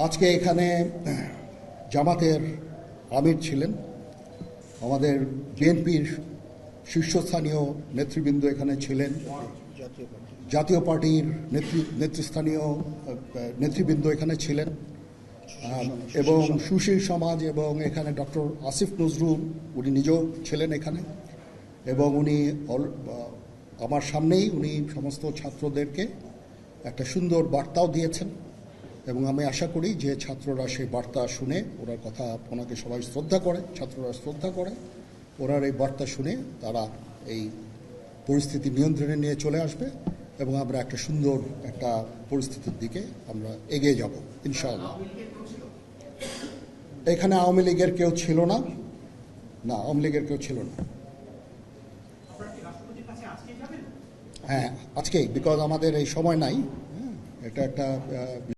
আজকে এখানে জামাতের আমির ছিলেন, আমাদের বিএনপির শীর্ষস্থানীয় নেতৃবৃন্দ এখানে ছিলেন, জাতীয় পার্টির নেতৃস্থানীয় নেতৃবৃন্দ এখানে ছিলেন, এবং সুশীল সমাজ, এবং এখানে ডক্টর আসিফ নজরুল উনি নিজেও ছিলেন এখানে, এবং উনি আমার সামনেই উনি সমস্ত ছাত্রদেরকে একটা সুন্দর বার্তাও দিয়েছেন, এবং আমি আশা করি যে ছাত্ররা সেই বার্তা শুনে, ওনার কথা ওনাকে সবাই শ্রদ্ধা করে, ছাত্ররা শ্রদ্ধা করে, ওনার এই বার্তা শুনে তারা এই পরিস্থিতি নিয়ন্ত্রণে নিয়ে চলে আসবে এবং আমরা একটা সুন্দর একটা পরিস্থিতির দিকে আমরা এগিয়ে যাব ইনশাআল্লাহ। এখানে আওয়ামী লীগের কেউ ছিল না, আওয়ামী লীগের কেউ ছিল না। হ্যাঁ, আজকেই, বিকজ আমাদের এই সময় নাই, এটা একটা